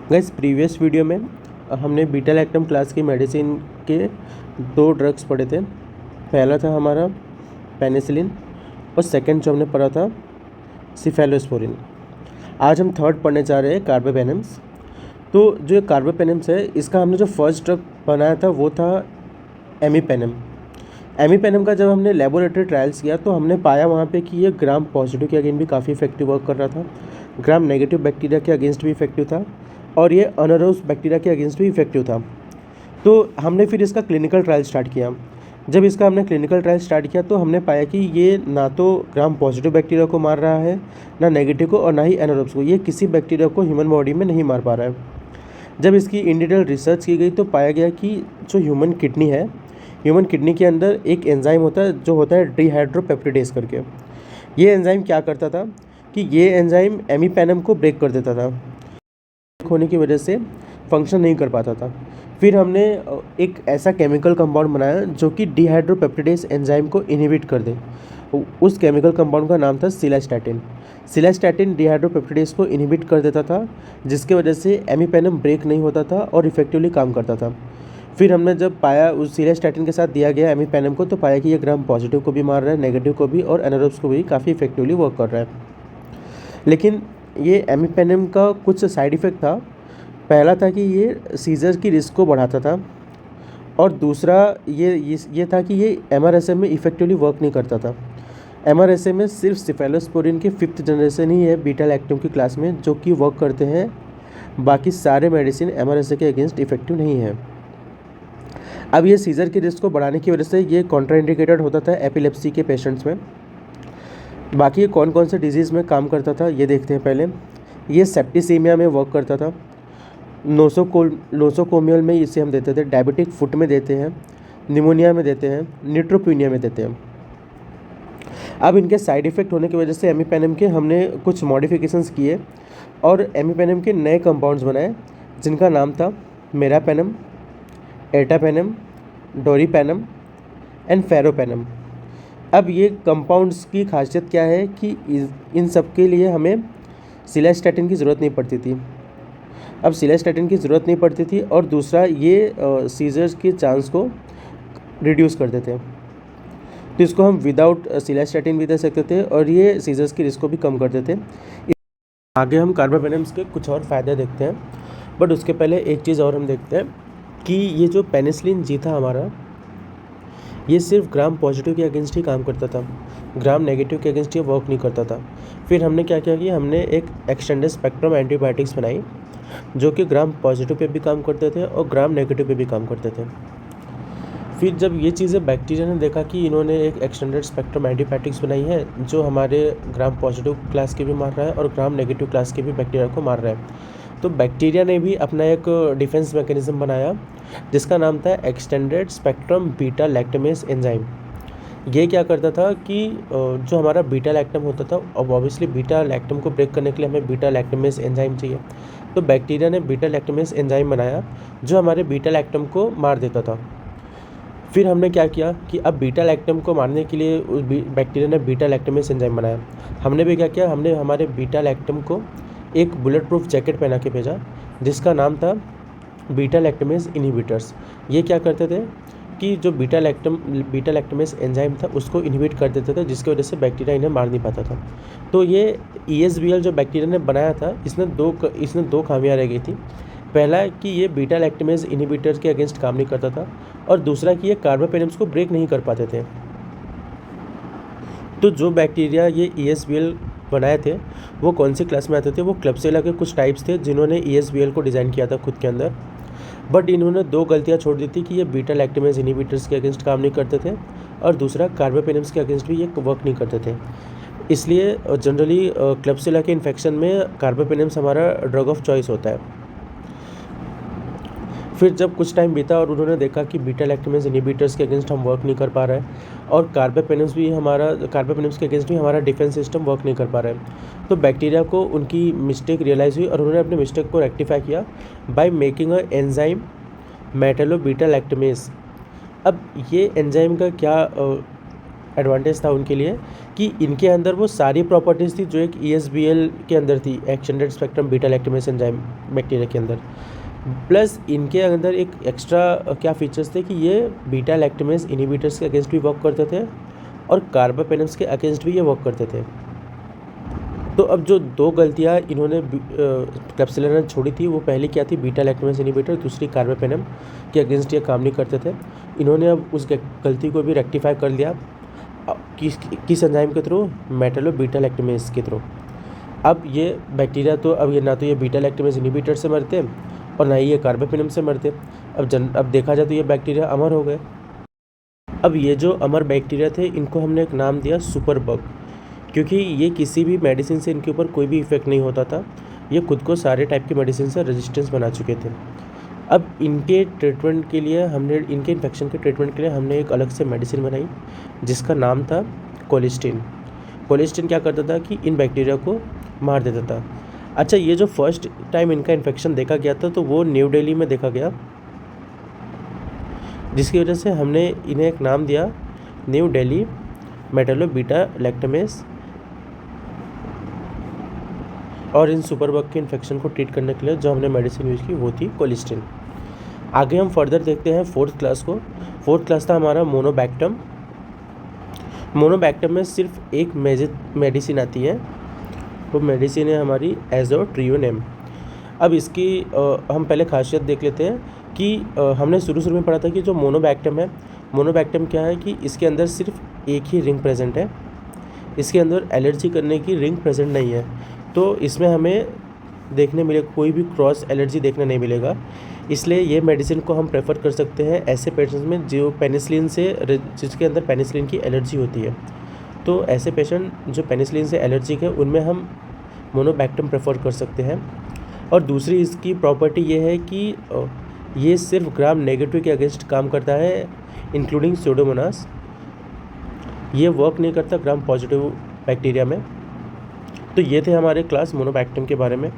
Guys previous video में हमने beta lactam class की मेडिसिन के दो ड्रग्स पढ़े थे। पहला था हमारा पेनिसिलिन और सेकंड जो हमने पढ़ा था सिफेलोस्पोरिन। आज हम थर्ड पढ़ने जा रहे हैं कार्बापेनेम्स। तो जो कार्बापेनेम्स है इसका हमने जो फर्स्ट ड्रग बनाया था वो था एमीपेनेम। एमीपेनेम का जब हमने लेबोरेटरी ट्रायल्स किया तो हमने पाया वहाँ पे कि ये ग्राम पॉजिटिव के अगेंस्ट भी काफ़ी इफेक्टिव वर्क कर रहा था, ग्राम नेगेटिव बैक्टीरिया के अगेंस्ट भी इफेक्टिव था और ये अनरोस बैक्टीरिया के अगेंस्ट भी इफेक्टिव था। तो हमने फिर इसका क्लिनिकल ट्रायल स्टार्ट किया। जब इसका हमने क्लिनिकल ट्रायल स्टार्ट किया तो हमने पाया कि ये ना तो ग्राम पॉजिटिव बैक्टीरिया को मार रहा है, ना नेगेटिव को और ना ही एनारोब्स को। ये किसी बैक्टीरिया को ह्यूमन बॉडी में नहीं मार पा रहा है। जब इसकी इन डिटेल रिसर्च की गई तो पाया गया कि जो ह्यूमन किडनी है, ह्यूमन किडनी के अंदर एक एंजाइम होता है जो होता है डिहाइड्रोपेप्टिडेज करके। ये एंजाइम क्या करता था कि ये एंजाइम एमीपेनम को ब्रेक कर देता था, होने की वजह से फंक्शन नहीं कर पाता था। फिर हमने एक ऐसा केमिकल कंपाउंड बनाया जो कि डिहाइड्रोपेप्टिडेज एंजाइम को इनहिबिट कर दे। उस केमिकल कंपाउंड का नाम था सिलास्टैटिन। सिलास्टैटिन डिहाइड्रोपेप्टिडेज को इनहिबिट कर देता था, जिसकी वजह से एमीपेनम ब्रेक नहीं होता था और इफेक्टिवली काम करता था। फिर हमने जब पाया उस सिलास्टैटिन के साथ दिया गया एमीपेनम को तो पाया कि ये ग्राम पॉजिटिव को भी मार रहा है, नेगेटिव को भी और एनारोब्स को भी काफ़ी इफेक्टिवली वर्क कर रहा है। लेकिन ये एमीपेनम का कुछ साइड इफ़ेक्ट था। पहला था कि ये सीजर की रिस्क को बढ़ाता था और दूसरा ये था कि ये एमआरएसए में इफेक्टिवली वर्क नहीं करता था। एमआरएसए में सिर्फ सिफेलोस्पोरिन की 5th जनरेशन ही है बीटा लैक्टम की क्लास में जो कि वर्क करते हैं। बाकी सारे मेडिसिन एमआरएसए के अगेंस्ट इफेक्टिव नहीं है। अब ये सीजर की रिस्क को बढ़ाने की वजह से ये कॉन्ट्राइंडिकेटेड होता था एपिलेप्सी के पेशेंट्स में। बाकी ये कौन कौन से डिजीज़ में काम करता था ये देखते हैं पहले। ये सेप्टिसीमिया में वर्क करता था, नोसोकोमियल में इसे हम देते थे, डायबिटिक फुट में देते हैं, निमोनिया में देते हैं, न्यूट्रोपिनिया में देते हैं। अब इनके साइड इफ़ेक्ट होने की वजह से एमीपेनम के हमने कुछ मॉडिफिकेशंस किए और एमीपेनम के नए कंपाउंड्स बनाए जिनका नाम था मेरापेनम, एटापेनम, डोरीपेनम एंड फेरोपेनम। अब ये कंपाउंड्स की खासियत क्या है कि इन सब के लिए हमें सिलास्टैटिन की ज़रूरत नहीं पड़ती थी। अब सिलास्टैटिन की ज़रूरत नहीं पड़ती थी और दूसरा ये सीजर्स के चांस को रिड्यूस कर देते हैं। तो इसको हम विदाउट सिलास्टैटिन भी दे सकते थे और ये सीजर्स की रिस्क को भी कम कर देते। आगे हम कार्बापेनेम्स के कुछ और फ़ायदे देखते हैं, बट उसके पहले एक चीज़ और हम देखते हैं कि ये जो पेनिसिलिन जी था हमारा, ये सिर्फ ग्राम पॉजिटिव के अगेंस्ट ही काम करता था, ग्राम नेगेटिव के अगेंस्ट ये वर्क नहीं करता था। फिर हमने क्या किया कि हमने एक एक्सटेंडेड स्पेक्ट्रम एंटीबायोटिक्स बनाई जो कि ग्राम पॉजिटिव पे भी काम करते थे और ग्राम नेगेटिव पे भी काम करते थे। फिर जब ये चीज़ें बैक्टीरिया ने देखा कि इन्होंने एक एक्सटेंडेड स्पेक्ट्रम एंटीबायोटिक्स बनाई है जो हमारे ग्राम पॉजिटिव क्लास के भी मार रहा है और ग्राम नेगेटिव क्लास के भी बैक्टीरिया को मार रहा है, तो बैक्टीरिया ने भी अपना एक डिफेंस मैकेनिज्म बनाया जिसका नाम था एक्सटेंडेड स्पेक्ट्रम बीटा लैक्टमेस एंजाइम। ये क्या करता था कि जो हमारा बीटा लैक्टम होता था, अब ऑब्वियसली बीटा लैक्टम को ब्रेक करने के लिए हमें बीटा लैक्टमेस एंजाइम चाहिए, तो बैक्टीरिया ने बीटा लैक्टमेस एंजाइम बनाया जो हमारे बीटा लैक्टम को मार देता था। फिर हमने क्या किया कि अब बीटा लैक्टम को मारने के लिए उस बैक्टीरिया ने बीटा लैक्टमेस एंजाइम बनाया। हमने भी क्या किया, हमने हमारे बीटा लैक्टम को एक बुलेट प्रूफ जैकेट पहना के भेजा जिसका नाम था बीटा लैक्टमेस इनहिबिटर्स। ये क्या करते थे कि जो बीटा लैक्टमेस एंजाइम था उसको इनहिबिट कर देते थे, जिसकी वजह से बैक्टीरिया इन्हें मार नहीं पाता था। तो ये ESBL जो बैक्टीरिया ने बनाया था इसने दो खामियां रह गई थी। पहला कि ये बीटा लैक्टमेस इनहिबिटर के अगेंस्ट काम नहीं करता था और दूसरा कि ये कार्बापेनेम्स को ब्रेक नहीं कर पाते थे। तो जो बैक्टीरिया ये ESBL बनाए थे वो कौन सी क्लास में आते थे, वो क्लबसेला के कुछ टाइप्स थे जिन्होंने ESBL को डिज़ाइन किया था खुद के अंदर। बट इन्होंने दो गलतियां छोड़ दी थी कि ये बीटा लैक्टमेस इनहिबिटर्स के अगेंस्ट काम नहीं करते थे और दूसरा कार्बापेनेम्स के अगेंस्ट भी ये वर्क नहीं करते थे। इसलिए जनरली क्लबसेला के इन्फेक्शन में कार्बापेनेम्स हमारा ड्रग ऑफ चॉइस होता है। फिर जब कुछ टाइम बीता और उन्होंने देखा कि बीटा लैक्टमेस इनहिबिटर्स के अगेंस्ट हम वर्क नहीं कर पा रहे हैं और कार्बापेनेम्स के अगेंस्ट भी हमारा डिफेंस सिस्टम वर्क नहीं कर पा रहा है, तो बैक्टीरिया को उनकी मिस्टेक रियलाइज़ हुई और उन्होंने अपने मिस्टेक को रेक्टिफाई किया by making a enzyme metallo beta lactamase. अब ये एंजाइम का क्या एडवांटेज था उनके लिए कि इनके अंदर वो सारी प्रॉपर्टीज़ थी जो एक ESBL के अंदर थी, extended spectrum beta lactamase enzyme bacteria के अंदर। प्लस इनके अंदर एक एक्स्ट्रा क्या फीचर्स थे कि ये बीटा लैक्टेमेस इनहिबिटर्स के अगेंस्ट भी वर्क करते थे और कार्बापेनम्स के अगेंस्ट भी ये वर्क करते थे। तो अब जो दो गलतियाँ इन्होंने क्लैप्सिलर ने छोड़ी थी, वो पहली क्या थी, बीटा लैक्टेमेस इनहिबिटर, दूसरी कार्बापेनम के अगेंस्ट ये काम नहीं करते थे। इन्होंने अब उस गलती को भी रेक्टिफाई कर लिया किस एंजाइम के थ्रू, मेटलो बीटा लैक्टेमेस के थ्रू। अब ये बैक्टीरिया तो अब ये ना तो ये बीटा लैक्टेमेस इनहिबिटर से मरते और ना ही ये कार्बापेनम से मरते। अब देखा जाए तो ये बैक्टीरिया अमर हो गए। अब ये जो अमर बैक्टीरिया थे इनको हमने एक नाम दिया सुपर बग, क्योंकि ये किसी भी मेडिसिन से इनके ऊपर कोई भी इफेक्ट नहीं होता था। ये खुद को सारे टाइप के मेडिसिन से रेजिस्टेंस बना चुके थे। अब इनके ट्रीटमेंट के लिए हमने, इनके इन्फेक्शन के ट्रीटमेंट के लिए हमने एक अलग से मेडिसिन बनाई जिसका नाम था कोलिस्टिन। कोलिस्टिन क्या करता था कि इन बैक्टीरिया को मार देता था। अच्छा, ये जो फर्स्ट टाइम इनका इन्फेक्शन देखा गया था तो वो न्यू दिल्ली में देखा गया, जिसकी वजह से हमने इन्हें एक नाम दिया न्यू दिल्ली मेटलो बीटा लैक्टेमेस। और इन सुपरबग के इन्फेक्शन को ट्रीट करने के लिए जो हमने मेडिसिन यूज़ की वो थी कोलिस्टिन। आगे हम फर्दर देखते हैं फोर्थ क्लास को। फोर्थ क्लास था हमारा मोनोबैक्टम। मोनोबैक्टम में सिर्फ एक मेडिसिन आती है, वो मेडिसिन है हमारी एज़ोट्रियोनेम। अब इसकी हम पहले खासियत देख लेते हैं कि हमने शुरू में पढ़ा था कि जो मोनोबैक्टम है, मोनोबैक्टम क्या है कि इसके अंदर सिर्फ एक ही रिंग प्रेजेंट है, इसके अंदर एलर्जी करने की रिंग प्रेजेंट नहीं है। तो इसमें हमें देखने मिलेगा कोई भी क्रॉस एलर्जी देखने नहीं मिलेगा। इसलिए ये मेडिसिन को हम प्रेफर कर सकते हैं ऐसे पेशेंट्स में जो पेनिसिलिन से, जिसके अंदर पेनिसिलिन की एलर्जी होती है। तो ऐसे पेशेंट जो पेनिसिलिन से एलर्जिक है उनमें हम मोनोबैक्टम प्रेफर कर सकते हैं। और दूसरी इसकी प्रॉपर्टी ये है कि ये सिर्फ ग्राम नेगेटिव के अगेंस्ट काम करता है, इंक्लूडिंग स्यूडोमोनास। ये वर्क नहीं करता ग्राम पॉजिटिव बैक्टीरिया में। तो ये थे हमारे क्लास मोनोबैक्टम के बारे में।